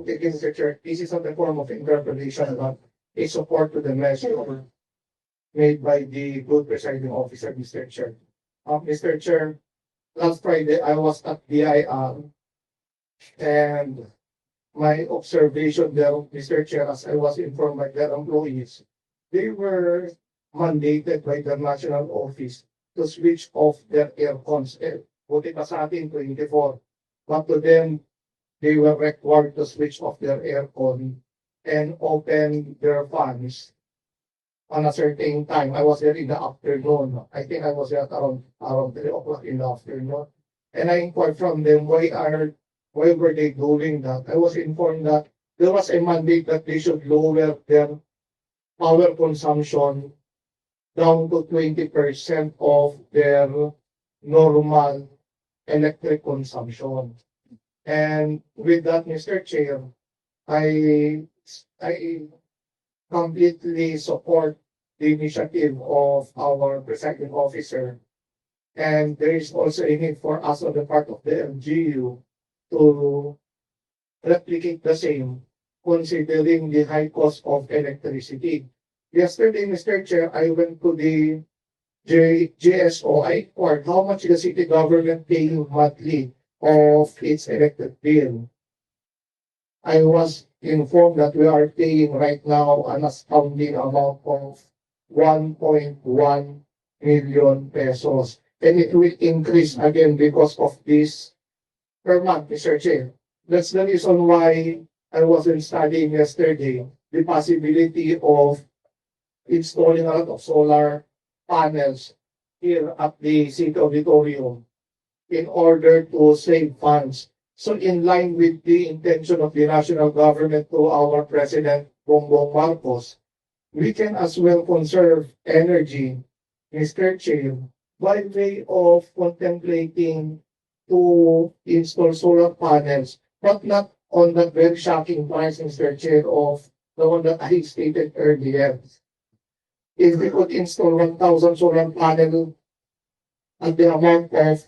again, Mr. Chair, this is not a form of interpolation, but a support to the measure made by the good presiding officer, Mr. Chair. Mr. Chair, last Friday I was at BIR, and my observation there, Mr. Chair, as I was informed by their employees, they were mandated by the national office to switch off their air cons. Buti pa sa atin, 24. But to them, they were required to switch off their aircon and open their fans on a certain time. I was there in the afternoon. I think I was there at around 3 o'clock in the afternoon. And I inquired from them, why were they doing that? I was informed that there was a mandate that they should lower their power consumption down to 20% of their normal electric consumption. And with that, Mr. Chair, I completely support the initiative of our presiding officer. And there is also a need for us on the part of the LGU to replicate the same, considering the high cost of electricity. Yesterday, Mr. Chair, I went to the GSO. I inquired how much the city government paying monthly of its electric bill. I was informed that we are paying right now an astounding amount of 1.1 million pesos. And it will increase again because of this per month, Mr. Chair. That's the reason why I wasn't studying yesterday the possibility of installing a lot of solar panels here at the City Auditorium in order to save funds. So in line with the intention of the national government to our President Bongbong Marcos, we can as well conserve energy, Mr. Chair, by way of contemplating to install solar panels, but not on that very shocking price, Mr. Chair, of the one that I stated earlier. If we could install 1,000 solar panel at the amount of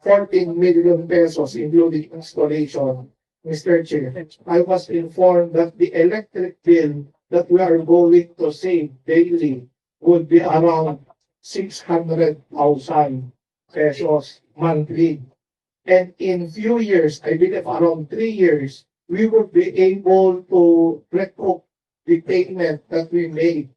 14 million pesos, including installation, Mr. Chair, I was informed that the electric bill that we are going to save daily would be around 600,000 pesos monthly. And in few years, I believe around 3 years, we would be able to recoup the payment that we made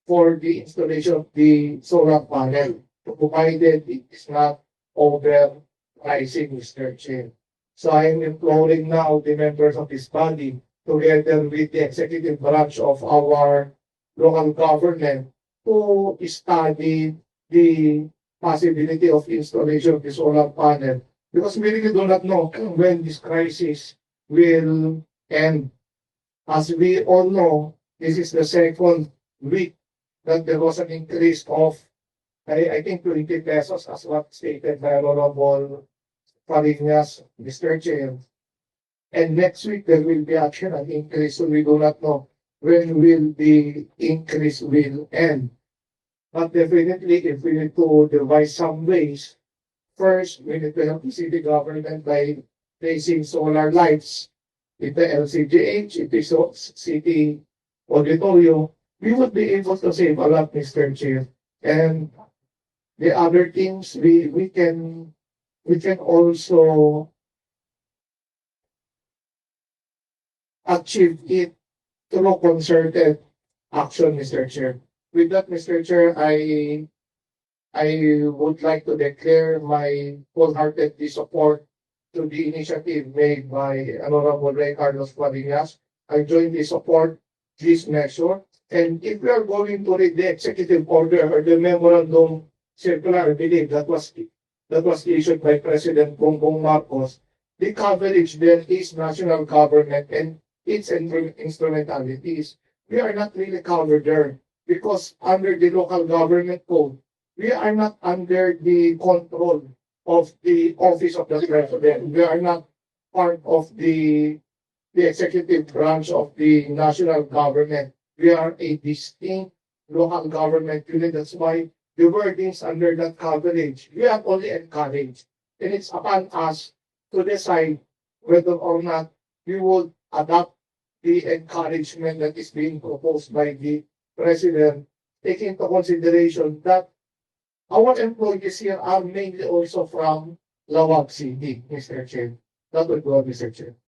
for the installation of the solar panel, provided it is not overpricing, Mr. Chair. So I am imploring now the members of this body, together with the executive branch of our local government, to study the possibility of installation of the solar panel, because we really do not know when this crisis will end. As we all know, this is the second week that there was an increase of, I think, 20 pesos, as what stated by Honorable Parinas, Mr. Chair. And next week, there will be actually an increase, so we do not know when will the increase will end. But definitely, if we need to devise some ways, first, we need to help the city government by placing solar lights in the LCGH, in the city auditorium. We would be able to save a lot, Mr. Chair. And the other things, we can also achieve it through concerted action, Mr. Chair. With that, Mr. Chair, I would like to declare my wholehearted support to the initiative made by Honorable Ray Carlos Farias. I jointly support this measure. And if we are going to read the executive order or the memorandum circular, I believe that was issued by President Bongbong Marcos, the coverage then is national government and its instrumentalities. We are not really covered there because under the local government code, we are not under the control of the office of the president. We are not part of the executive branch of the national government. We are a distinct local government unit. That's why the wordings under that coverage, we are only encouraged. And it's upon us to decide whether or not we would adopt the encouragement that is being proposed by the President, taking into consideration that our employees here are mainly also from Laoag City, Mr. Chair. That would go, Mr. Chair.